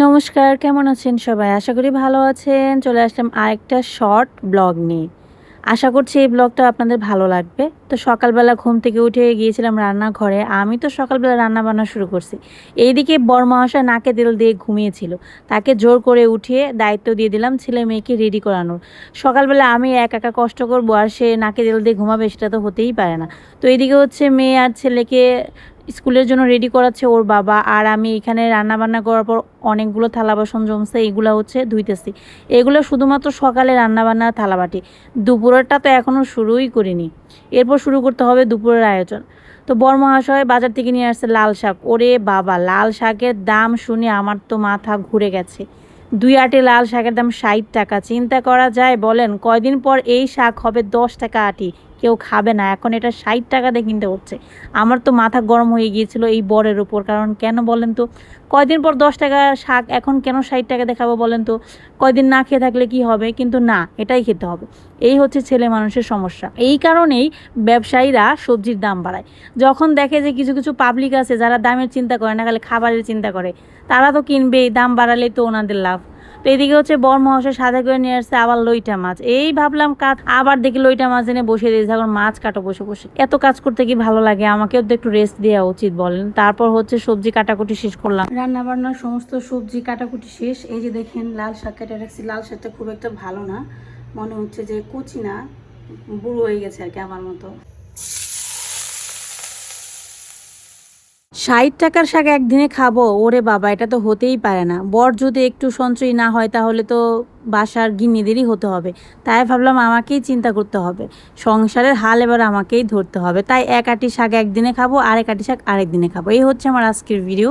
নমস্কার, কেমন আছেন সবাই? আশা করি ভালো আছেন। চলে আসলাম আরেকটা শর্ট ব্লগ নিয়ে। আশা করছি এই ব্লগটা আপনাদের ভালো লাগবে। তো সকালবেলা ঘুম থেকে উঠে গিয়েছিলাম রান্নাঘরে। আমি তো সকালবেলা রান্নাবান্না শুরু করছি। এইদিকে বরমহাশয় নাকে তেল দিয়ে ঘুমিয়েছিল। তাকে জোর করে উঠিয়ে দায়িত্ব দিয়ে দিলাম ছেলে-মেয়েকে রেডি করানোর। সকালবেলা আমি একা একা কষ্ট করব আর সে নাকে তেল দিয়ে ঘুমাবে সেটা তো হতেই পারে না। তো এদিকে হচ্ছে মেয়ে আর ছেলেকে স্কুলের জন্য রেডি করাচ্ছে ওর বাবা, আর আমি এখানে রান্নাবান্না করার পর অনেকগুলো থালা বাসন জমছে, এইগুলো হচ্ছে ধুইতেছি। এগুলো শুধুমাত্র সকালে রান্নাবান্নার থালাবাটি। দুপুরেরটা তো এখনও শুরুই করিনি। এরপর শুরু করতে হবে দুপুরের আয়োজন। তো বরমহাশয় বাজার থেকে নিয়ে আসছে লাল শাক। ওরে বাবা, লাল শাকের দাম শুনে আমার তো মাথা ঘুরে গেছে। 2 আঁটি লাল শাকের দাম 60 টাকা। চিন্তা করা যায় বলেন? কয়দিন পর এই শাক হবে 10 টাকা আঁটি। কেউ খাবে না, এখন এটা 60 টাকা দিয়ে কিনতে হচ্ছে। আমার তো মাথা গরম হয়ে গিয়েছিল এই বরের উপর। কারণ কেন বলেন তো? কয়দিন পর 10 টাকা শাক এখন কেন 60 টাকা দেখাবো বলেন তো? কয়দিন না খেয়ে থাকলে কি হবে? কিন্তু না, এটাই খেতে হবে। এই হচ্ছে ছেলে মানুষের সমস্যা। এই কারণেই ব্যবসায়ীরা সবজির দাম বাড়ায়। যখন দেখে যে কিছু কিছু পাবলিক আছে যারা দামের চিন্তা করে না, খালি খাবারের চিন্তা করে, তারা তো কিনবেই, দাম বাড়ালেই তো ওনাদের লাভ। তো এদিকে হচ্ছে বরমহাশয় সাথে করে নিয়ে আসছে আবার লইটা মাছ। এই ভাবলাম কাজ, আবার দেখি লইটা মাছ এনে বসিয়ে দিয়েছে, এখন মাছ কাটো বসে বসে। এত কাজ করতে কি ভালো লাগে? আমাকেও তো একটু রেস্ট দেওয়া উচিত বলেন। তারপর হচ্ছে সবজি কাটাকুটি শেষ করলাম, রান্না বান্নার সমস্ত সবজি কাটাকুটি শেষ। এই যে দেখেন লাল শাক কেটে রাখছি। লাল শাকটা খুব একটা ভালো না, মনে হচ্ছে যে কচি না, বুড়ো হয়ে গেছে আর কি আমার মতো। 60 টাকার শাক একদিনে খাবো? ওরে বাবা, এটা তো হতেই পারে না। বর যদি একটু সঞ্চয় না হয় তাহলে তো বাসার গিন্নিদেরই হতে হবে। তাই ভাবলাম আমাকেই চিন্তা করতে হবে, সংসারের হাল এবার আমাকেই ধরতে হবে। তাই এক আঁটি শাক একদিনে খাবো, আরেক আঁটি শাক আরেক দিনে খাবো। এই হচ্ছে আমার আজকের ভিডিও।